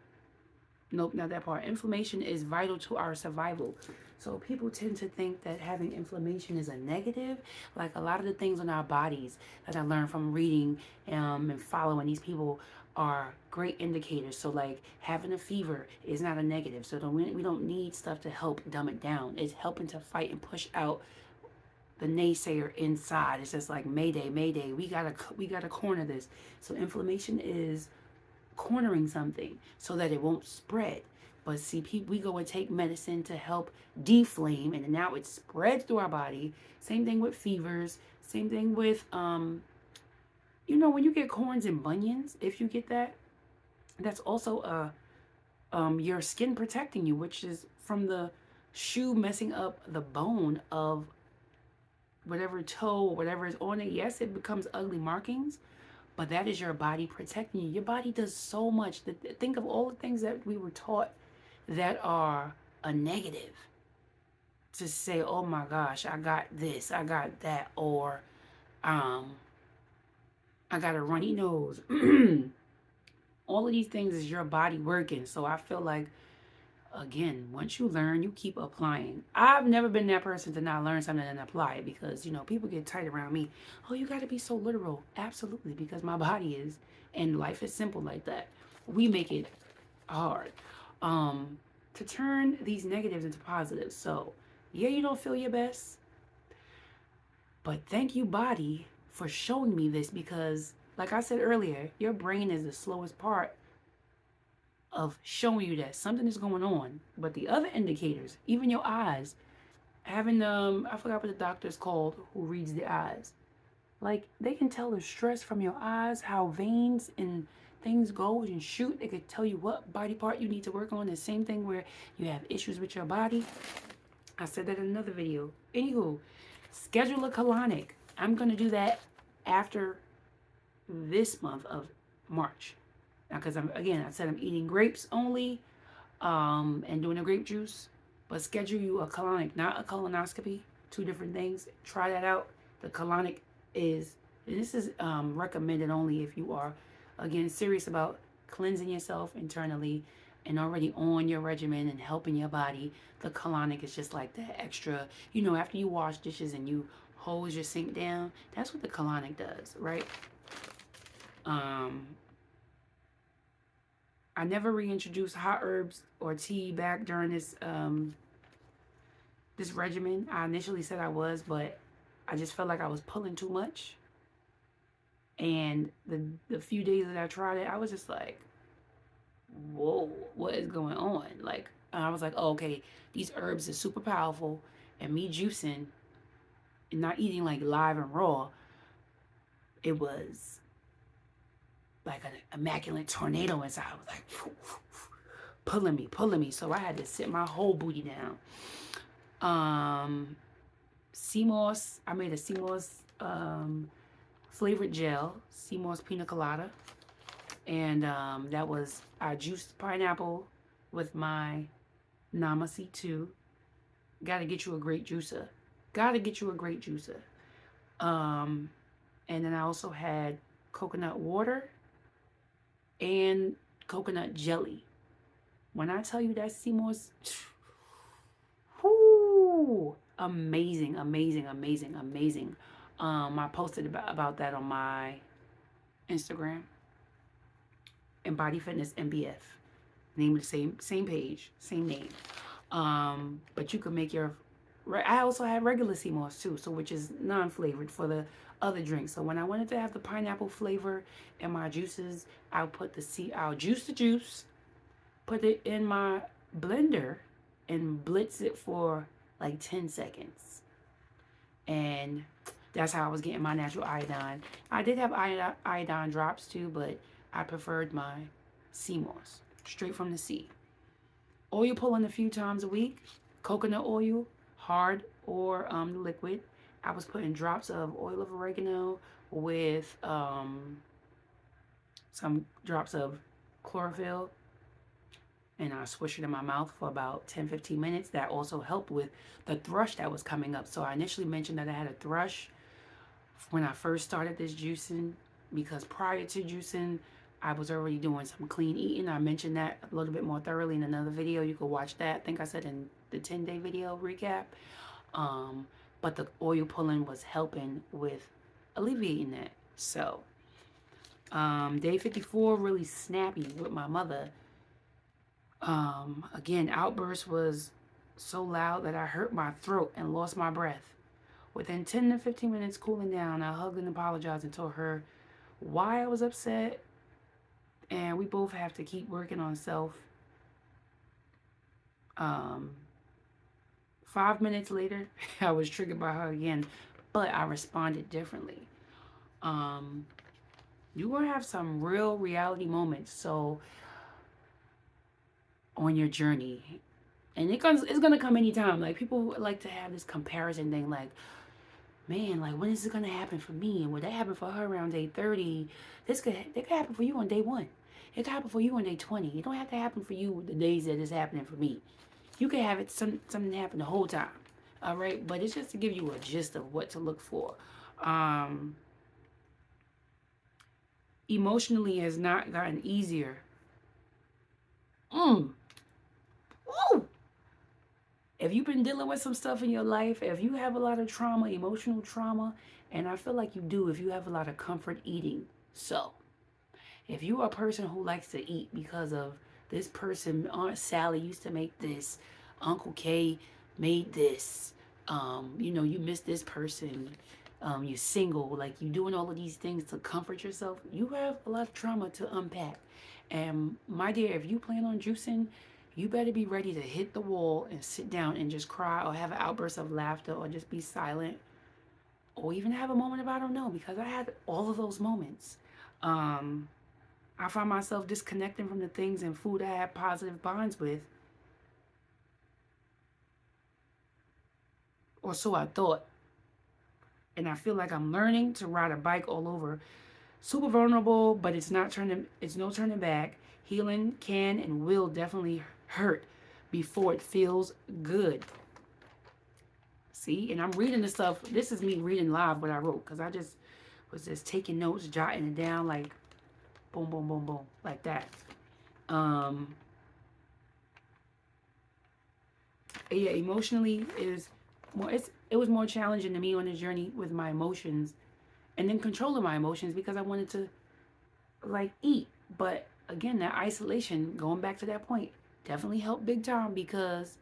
Nope, not that part. Inflammation is vital to our survival. So people tend to think that having inflammation is a negative. Like a lot of the things on our bodies that I learned from reading and following these people are great indicators. So like having a fever is not a negative. So we don't need stuff to help dumb it down. It's helping to fight and push out the naysayer inside. It's just like mayday, mayday. We gotta corner this. So inflammation is cornering something so that it won't spread. But see, we go and take medicine to help deflame, and now it spreads through our body. Same thing with fevers. Same thing with, when you get corns and bunions, if you get that, that's also your skin protecting you, which is from the shoe messing up the bone of whatever toe or whatever is on it. Yes, it becomes ugly markings, but that is your body protecting you. Your body does so much. Think of all the things that we were taught that are a negative. To say, oh my gosh, I got this, I got that, or I got a runny nose. All of these things is your body working. So I feel like, again, once you learn, you keep applying. I've never been that person to not learn something and apply it, because, people get tight around me. Oh, you got to be so literal. Absolutely, because my body is, and life is simple like that. We make it hard to turn these negatives into positives. So, yeah, you don't feel your best, but thank you, body, for showing me this, because, like I said earlier, your brain is the slowest part of showing you that something is going on. But the other indicators, even your eyes, having I forgot what the doctor's called who reads the eyes. Like, they can tell the stress from your eyes, how veins and things go and shoot. They could tell you what body part you need to work on. The same thing where you have issues with your body. I said that in another video. Anywho, schedule a colonic. I'm going to do that after this month of March. Now, because I said I'm eating grapes only and doing a grape juice. But schedule you a colonic, not a colonoscopy. Two different things. Try that out. The colonic this is recommended only if you are, again, serious about cleansing yourself internally and already on your regimen and helping your body. The colonic is just like that extra, after you wash dishes and you hose your sink down, that's what the colonic does, right? I never reintroduced hot herbs or tea back during this this regimen. I initially said I was, but I just felt like I was pulling too much. And the few days that I tried it, I was just like, whoa, what is going on? Like, I was like, oh, okay, these herbs are super powerful, and me juicing and not eating like live and raw, it was like an immaculate tornado inside. I was like, pulling me. So I had to sit my whole booty down. Sea moss. I made a sea moss flavored gel, sea moss pina colada, and I juiced pineapple with my Nama C2. Got to get you a great juicer. And then I also had coconut water and coconut jelly. When I tell you that sea moss, whoo, amazing. I posted about that on my Instagram, MBodyFitnessMBF. Name of the same page, same name. But you can make your. I also have regular sea moss too, so which is non-flavored for the other drinks. So when I wanted to have the pineapple flavor in my juices, I'll juice the juice, put it in my blender, and blitz it for like 10 seconds. And that's how I was getting my natural iodine. I did have iodine drops too, but I preferred my sea moss, straight from the sea. Oil pulling a few times a week. Coconut oil, hard or liquid. I was putting drops of oil of oregano with some drops of chlorophyll, and I swish it in my mouth for about 10-15 minutes. That also helped with the thrush that was coming up. So I initially mentioned that I had a thrush when I first started this juicing, because prior to juicing, I was already doing some clean eating. I mentioned that a little bit more thoroughly in another video. You can watch that. I think I said in the 10-day video recap. But the oil pulling was helping with alleviating that. So, day 54, really snappy with my mother. Again, outburst was so loud that I hurt my throat and lost my breath. Within 10 to 15 minutes cooling down, I hugged and apologized and told her why I was upset, and we both have to keep working on self. 5 minutes later, I was triggered by her again, but I responded differently. You will have some real reality moments so on your journey, and it's gonna come anytime. Like, people like to have this comparison thing, like, man, like, when is it gonna happen for me? And when that happened for her around day 30, it could happen for you on day 1. It could happen for you on day 20. It don't have to happen for you the days that it's happening for me. You could have something happen the whole time. All right, but it's just to give you a gist of what to look for. Emotionally has not gotten easier. Woo! If you've been dealing with some stuff in your life, if you have a lot of trauma, emotional trauma, and I feel like you do if you have a lot of comfort eating. So, if you are a person who likes to eat because of this person, Aunt Sally used to make this, Uncle K made this, you miss this person, you're single, like you're doing all of these things to comfort yourself, you have a lot of trauma to unpack. And my dear, if you plan on juicing, you better be ready to hit the wall and sit down and just cry or have an outburst of laughter or just be silent or even have a moment of I don't know, because I had all of those moments. I find myself disconnecting from the things and food I had positive bonds with, or so I thought. And I feel like I'm learning to ride a bike all over. Super vulnerable, but it's no turning back. Healing can and will definitely hurt before it feels good. See, and I'm reading this stuff. This is me reading live what I wrote, because I just was taking notes, jotting it down, like boom, boom, boom, boom, like that. Yeah, emotionally it was more challenging to me on the journey with my emotions, and then controlling my emotions, because I wanted to like eat. But again, that isolation, going back to that point, definitely helped big time, because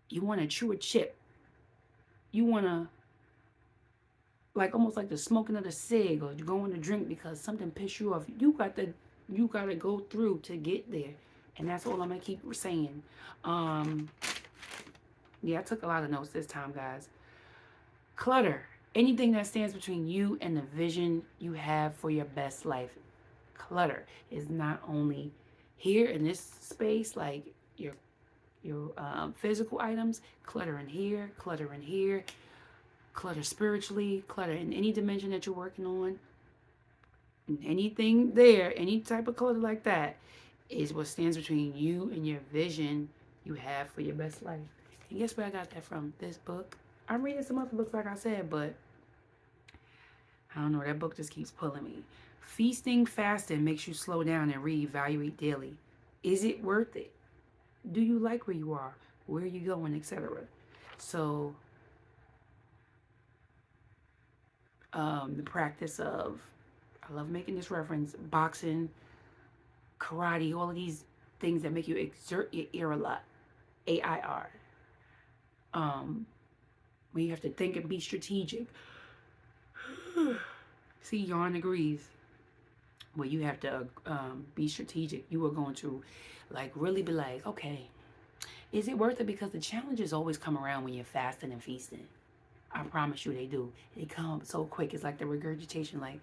you want to chew a chip. You want to, like, almost like the smoking of the cig, or going to drink because something pissed you off. You got to go through to get there. And that's all I'm going to keep saying. Yeah, I took a lot of notes this time, guys. Clutter. Anything that stands between you and the vision you have for your best life. Clutter is not only here in this space, like your physical items, clutter in here, clutter spiritually, clutter in any dimension that you're working on. Anything there, any type of clutter like that is what stands between you and your vision you have for your best life. And guess where I got that from? This book. I'm reading some other books, like I said, but I don't know, that book just keeps pulling me. Feasting, fasting makes you slow down and reevaluate daily. Is it worth it? Do you like where you are? Where are you going, etc.? So, the practice of, I love making this reference, boxing, karate, all of these things that make you exert your ear a lot. AIR. When you have to think and be strategic. See, Yarn agrees. Where you have to be strategic. You are going to like really be like, okay, is it worth it? Because the challenges always come around when you're fasting and feasting. I promise you they do. They come so quick. It's like the regurgitation. Like,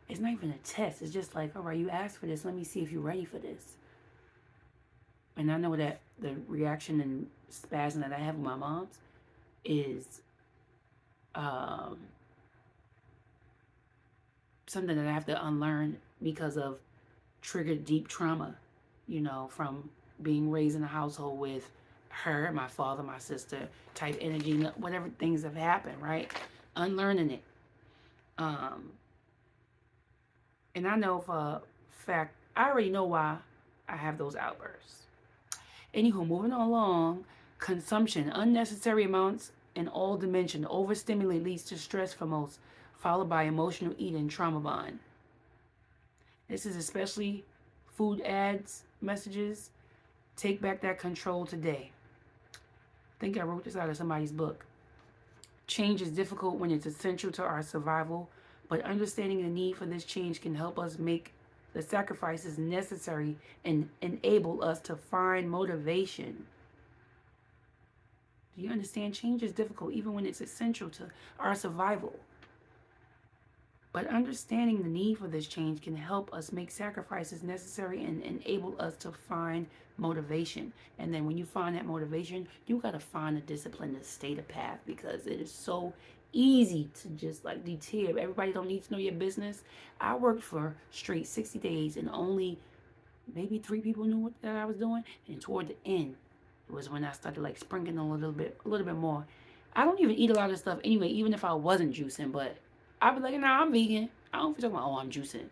it's not even a test. It's just like, all right, you asked for this. Let me see if you're ready for this. And I know that the reaction and spasm that I have with my mom's is something that I have to unlearn because of triggered deep trauma, from being raised in a household with her, my father, my sister type energy, whatever things have happened, right? Unlearning it. Um, and I know for a fact, I already know why I have those outbursts. Anywho, moving along, consumption, unnecessary amounts in all dimension, overstimulate leads to stress for most, followed by emotional eating, trauma bond. This is especially food ads, messages. Take back that control today. I think I wrote this out of somebody's book. Change is difficult when it's essential to our survival, but understanding the need for this change can help us make the sacrifices necessary and enable us to find motivation. Do you understand? Change is difficult even when it's essential to our survival. But understanding the need for this change can help us make sacrifices necessary and enable us to find motivation. And then when you find that motivation, you got to find a discipline to stay the path, because it is so easy to just like deter. Everybody don't need to know your business. I worked for straight 60 days and only maybe 3 people knew what that I was doing. And toward the end was when I started like sprinkling a little bit more. I don't even eat a lot of stuff anyway, even if I wasn't juicing, but I'd be like, nah, I'm vegan. I don't feel talking about, oh, I'm juicing.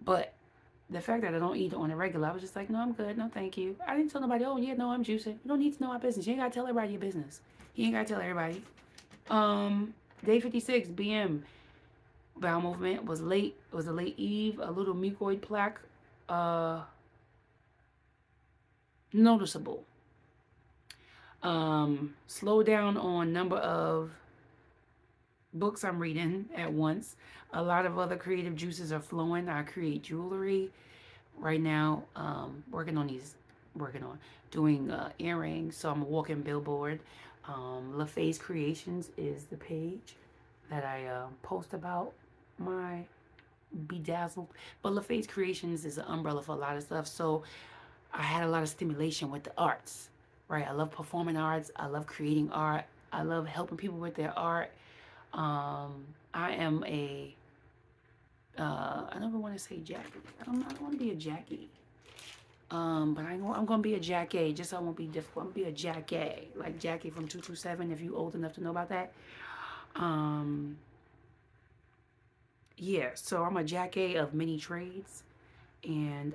But the fact that I don't eat it on a regular, I was just like, no, I'm good. No, thank you. I didn't tell nobody, oh, yeah, no, I'm juicing. You don't need to know my business. You ain't got to tell everybody your business. You ain't got to tell everybody. Day 56, BM. Bowel movement was late. It was a late eve. A little mucoid plaque. Noticeable. Slow down on number of books I'm reading at once. A lot of other creative juices are flowing. I create jewelry right now. Working on doing earrings. So I'm a walking billboard. LaFayesCreations is the page that I post about my bedazzled. But LaFayesCreations is an umbrella for a lot of stuff. So I had a lot of stimulation with the arts, right? I love performing arts. I love creating art. I love helping people with their art. I am I don't want to say Jackie. I don't want to be a Jackie. But I'm going to be a Jackie, just so I won't be difficult. I'm going to be a Jackie, like Jackie from 227, if you old enough to know about that. Yeah, so I'm a Jackie of many trades. And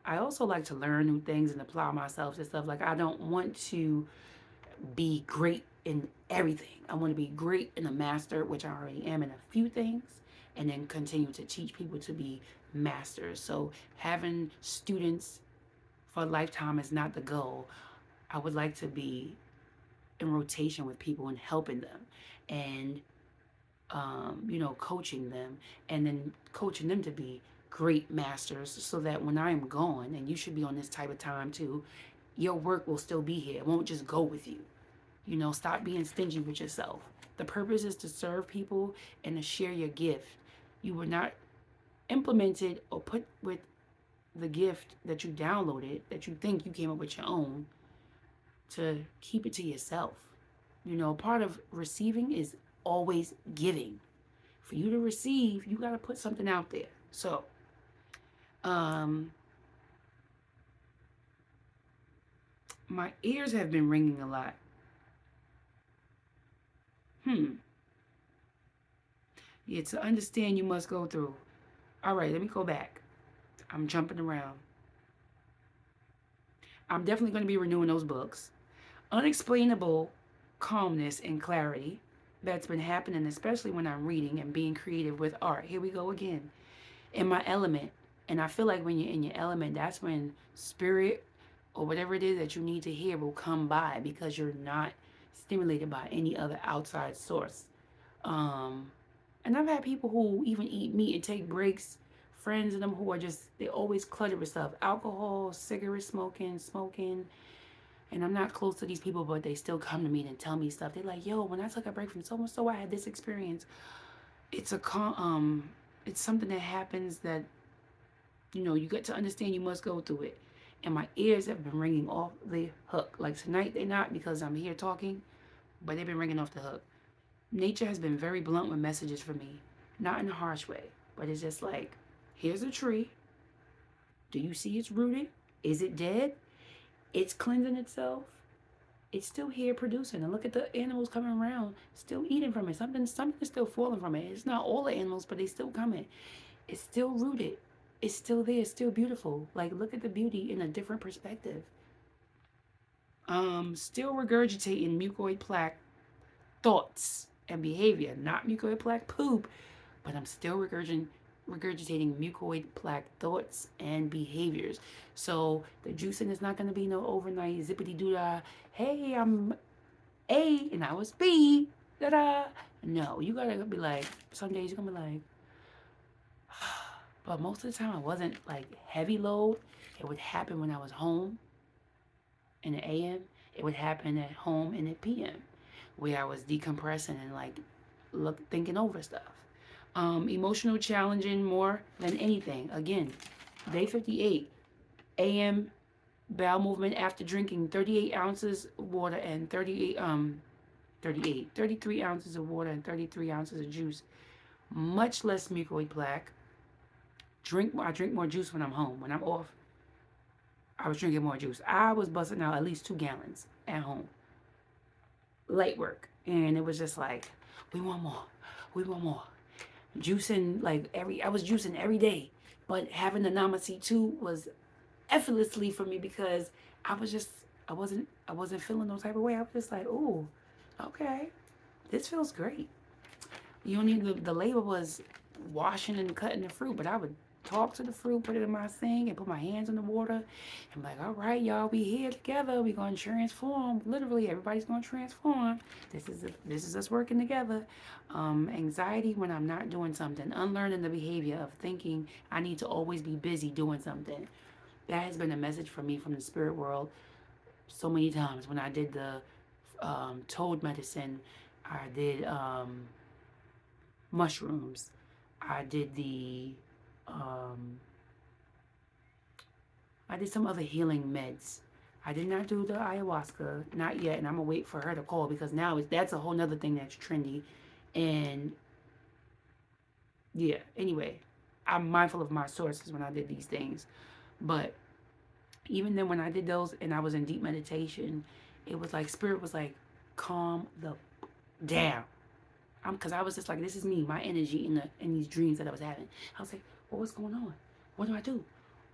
I also like to learn new things and apply myself to stuff. Like, I don't want to be great in everything. I want to be great in a master, which I already am in a few things, and then continue to teach people to be masters. So having students for a lifetime is not the goal. I would like to be in rotation with people and helping them, and coaching them, and then coaching them to be great masters, so that when I am gone, and you should be on this type of time too, your work will still be here. It won't just go with you. Stop being stingy with yourself. The purpose is to serve people and to share your gift. You were not implemented or put with the gift that you downloaded, that you think you came up with your own, to keep it to yourself. Part of receiving is always giving. For you to receive, you got to put something out there. So, my ears have been ringing a lot. Yeah, to understand, you must go through. All right, let me go back. I'm jumping around. I'm definitely going to be renewing those books. Unexplainable calmness and clarity that's been happening, especially when I'm reading and being creative with art. Here we go again. In my element. And I feel like when you're in your element, that's when spirit or whatever it is that you need to hear will come by, because you're not stimulated by any other outside source. And I've had people who even eat meat and take breaks, friends of them who are just, they always cluttered with stuff. Alcohol, cigarette smoking. And I'm not close to these people, but they still come to me and tell me stuff. They're like, yo, when I took a break from so-and-so, I had this experience. It's it's something that happens that, you get to understand, you must go through it. And my ears have been ringing off the hook. Like tonight, they're not, because I'm here talking, but they've been ringing off the hook. Nature has been very blunt with messages for me. Not in a harsh way, But it's just like, here's a tree. Do you see it's rooted? Is it dead? It's cleansing itself. It's still here producing. And look at the animals coming around, still eating from it. Something's still falling from it. It's not all the animals, but they still coming. It's still rooted. It's still there. It's still beautiful. Like, look at the beauty in a different perspective. Still regurgitating mucoid plaque thoughts and behavior. Not mucoid plaque poop, but I'm still regurgitating mucoid plaque thoughts and behaviors. So the juicing is not going to be no overnight zippity doo dah. Hey, I'm A and I was B. Da da. No, you gotta be like, some days you're gonna be like, but most of the time I wasn't like heavy load. It would happen when I was home in the AM. It would happen at home in the PM, where I was decompressing and like thinking over stuff. Emotional challenging more than anything. Again, day 58, AM bowel movement after drinking 38 ounces of water and 33 ounces of water and 33 ounces of juice. Much less mucoid plaque. I drink more juice when I'm home. When I'm off, I was drinking more juice. I was busting out at least 2 gallons at home. Light work. And it was just like, we want more. We want more. Juicing I was juicing every day. But having the Namasi too was effortlessly for me because I wasn't feeling no type of way. I was just like, oh, okay, this feels great. You don't need the labor was washing and cutting the fruit, but I would talk to the fruit, put it in my sink, and put my hands in the water. I'm like, all right, y'all, we here together. We gonna transform. Literally, everybody's gonna transform. This is us working together. Anxiety when I'm not doing something. Unlearning the behavior of thinking I need to always be busy doing something. That has been a message for me from the spirit world so many times. When I did the toad medicine, I did mushrooms. I did I did some other healing meds. I did not do the ayahuasca, not yet, and I'm gonna wait for her to call because now that's a whole nother thing that's trendy. And yeah, anyway, I'm mindful of my sources when I did these things. But even then when I did those and I was in deep meditation, it was like spirit was like, calm the down. Because I was just like, this is me, my energy in these dreams that I was having. I was like, well, what's going on? What do I do?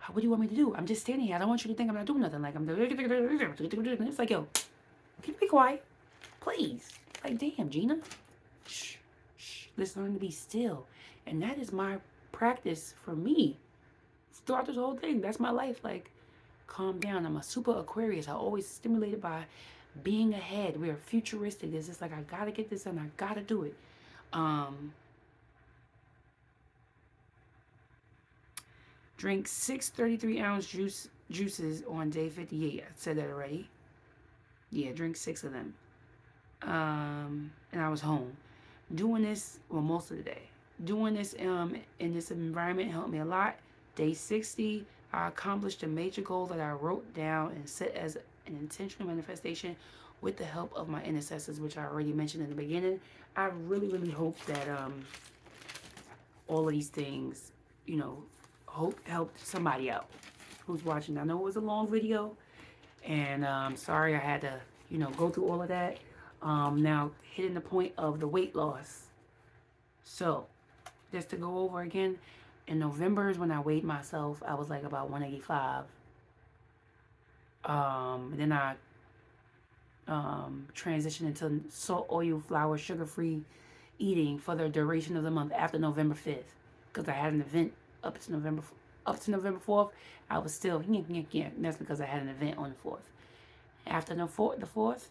What do you want me to do? I'm just standing here. I don't want you to think I'm not doing nothing. Like, it's like, yo, can you be quiet? Please. Like, damn, Gina. Shh, shh. Let's learn to be still. And that is my practice for me throughout this whole thing. That's my life. Like, calm down. I'm a super Aquarius. I always stimulated by being ahead. We're futuristic. It's just like, I gotta get this done. I gotta do it. Drink 6 33-ounce juices on day 58. I said that already. Yeah, drink 6 of them. And I was home. Doing this, well, most of the day. Doing this in this environment helped me a lot. Day 60, I accomplished a major goal that I wrote down and set as an intentional manifestation with the help of my intercessors, which I already mentioned in the beginning. I really, really hope that all of these things, helped somebody out who's watching. I know it was a long video, and sorry I had to, go through all of that. Now, hitting the point of the weight loss. So, just to go over again, in November is when I weighed myself. I was like about 185. Then I transitioned into salt, oil, flour, sugar-free eating for the duration of the month after November 5th. Because I had an event up to November 4th. I was still, and that's because I had an event on the 4th. After the 4th,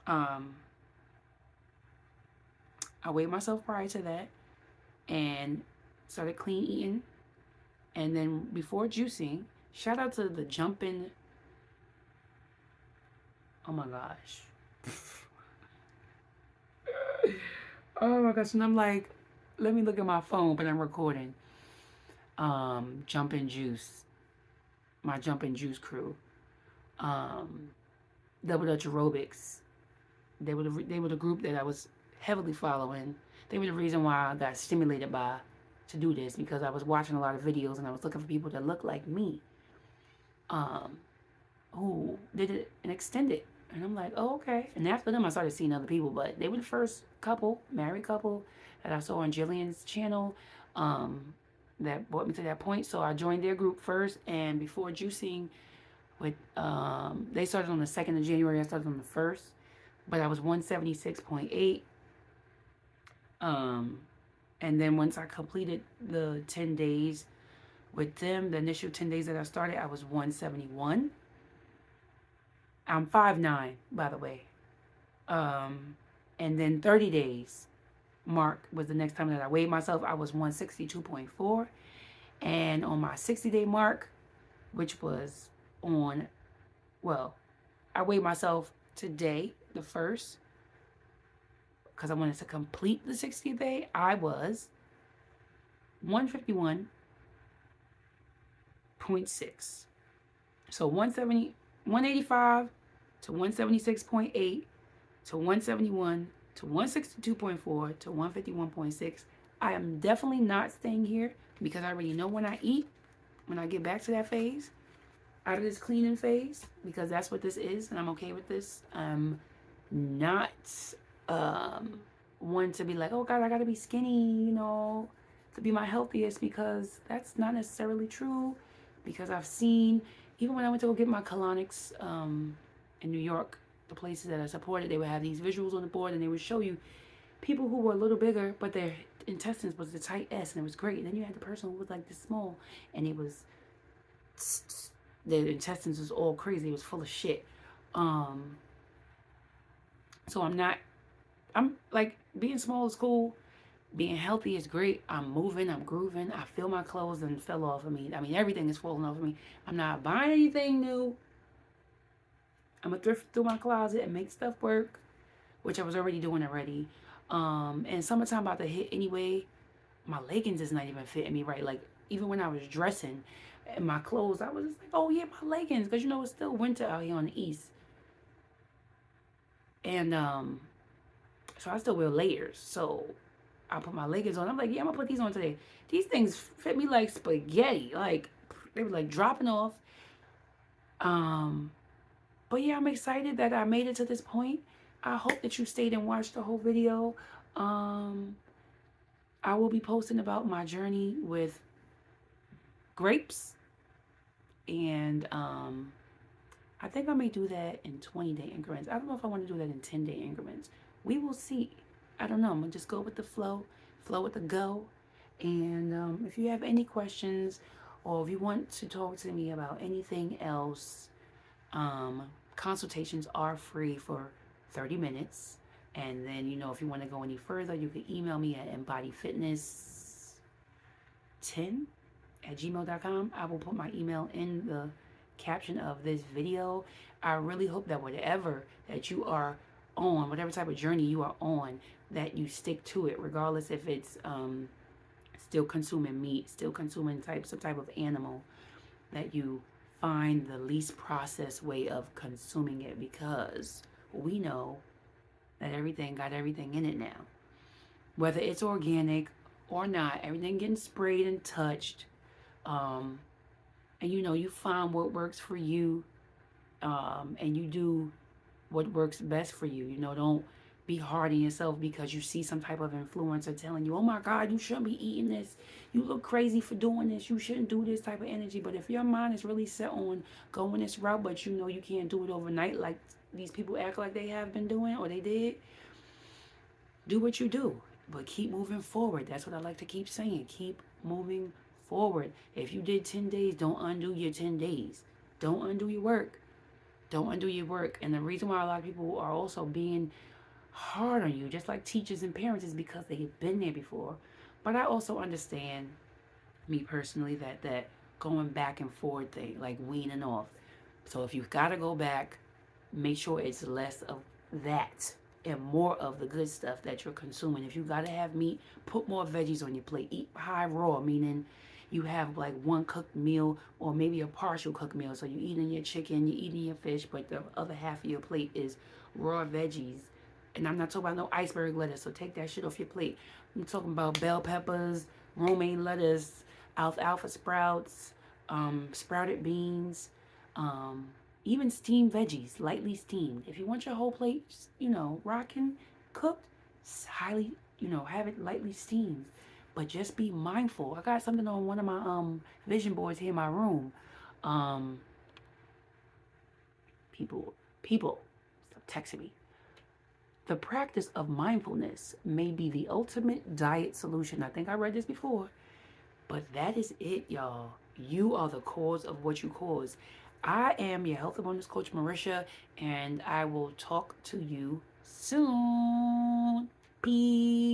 I weighed myself prior to that and started clean eating. And then before juicing, shout out to the jumping. Oh my gosh. Oh my gosh. And I'm like, let me look at my phone, but I'm recording. Jumping Juice. My Jumping Juice crew. Double Dutch Aerobics. They were the group that I was heavily following. They were the reason why I got stimulated by to do this because I was watching a lot of videos and I was looking for people that look like me, who did it and extended. And I'm like, oh, okay. And after them, I started seeing other people, but they were the first couple, married couple, that I saw on Jillian's channel, that brought me to that point. So I joined their group first, and before juicing with, they started on the 2nd of January, I started on the 1st, but I was 176.8. And then once I completed the 10 days with them, the initial 10 days that I started, I was 171. I'm 5'9", by the way. And then 30 days mark was the next time that I weighed myself. I was 162.4. And on my 60-day mark, which was on, well, I weighed myself today, the 1st, because I wanted to complete the 60th day. I was 151.6. So 185 to 176.8 to 171 to 162.4 to 151.6. I am definitely not staying here because I already know when I eat, when I get back to that phase, out of this cleaning phase, because that's what this is, and I'm okay with this. I'm not one to be like, oh God, I gotta be skinny, to be my healthiest, because that's not necessarily true. Because I've seen, even when I went to go get my colonics in New York, the places that I supported, they would have these visuals on the board and they would show you people who were a little bigger, but their intestines was the tight S, and it was great. And then you had the person who was like this small, and it was, their intestines was all crazy. It was full of shit. So I'm like, being small is cool. Being healthy is great. I'm moving, I'm grooving. I feel my clothes and fell off of me. I mean, everything is falling off of me. I'm not buying anything new. I'm going to thrift through my closet and make stuff work, which I was already doing already. And summertime about to hit anyway. My leggings is not even fitting me right. Like, even when I was dressing in my clothes, I was just like, oh yeah, my leggings. Because, it's still winter out here on the east. And so I still wear layers. So I put my leggings on. I'm like, yeah, I'm going to put these on today. These things fit me like spaghetti. Like, they were like dropping off. But yeah, I'm excited that I made it to this point. I hope that you stayed and watched the whole video. I will be posting about my journey with grapes. And I think I may do that in 20-day increments. I don't know if I want to do that in 10-day increments. We will see. I don't know. I'm going to just go with the flow with the go. And if you have any questions, or if you want to talk to me about anything else, consultations are free for 30 minutes. And then, if you want to go any further, you can email me at MBodyFitness10@gmail.com. I will put my email in the caption of this video. I really hope that whatever that you are on, whatever type of journey you are on, that you stick to it, regardless if it's still consuming meat, still consuming some type of animal, that you find the least processed way of consuming it, because we know that everything got everything in it now. Whether it's organic or not, everything getting sprayed and touched. And you find what works for you, and you do what works best for you. Don't be hard on yourself because you see some type of influencer telling you, oh my God, you shouldn't be eating this. You look crazy for doing this. You shouldn't do this type of energy. But if your mind is really set on going this route, but you can't do it overnight like these people act like they have been doing, or they did, do what you do. But keep moving forward. That's what I like to keep saying. Keep moving forward. If you did 10 days, don't undo your 10 days. Don't undo your work. Don't undo your work. And the reason why a lot of people are also being hard on you, just like teachers and parents, is because they've been there before. But I also understand, me personally, that going back and forward thing, like weaning off. So if you've got to go back, make sure it's less of that and more of the good stuff that you're consuming. If you got to have meat, put more veggies on your plate. Eat high raw, meaning you have like one cooked meal or maybe a partial cooked meal. So you're eating your chicken, you're eating your fish, but the other half of your plate is raw veggies. And I'm not talking about no iceberg lettuce, so take that shit off your plate. I'm talking about bell peppers, romaine lettuce, alfalfa sprouts, sprouted beans, um, even steamed veggies, lightly steamed. If you want your whole plate, rocking, cooked, highly, have it lightly steamed. But just be mindful. I got something on one of my vision boards here in my room. Um, people, stop texting me. The practice of mindfulness may be the ultimate diet solution. I think I read this before, but that is it, y'all. You are the cause of what you cause. I am your health and wellness coach, Marisha, and I will talk to you soon. Peace.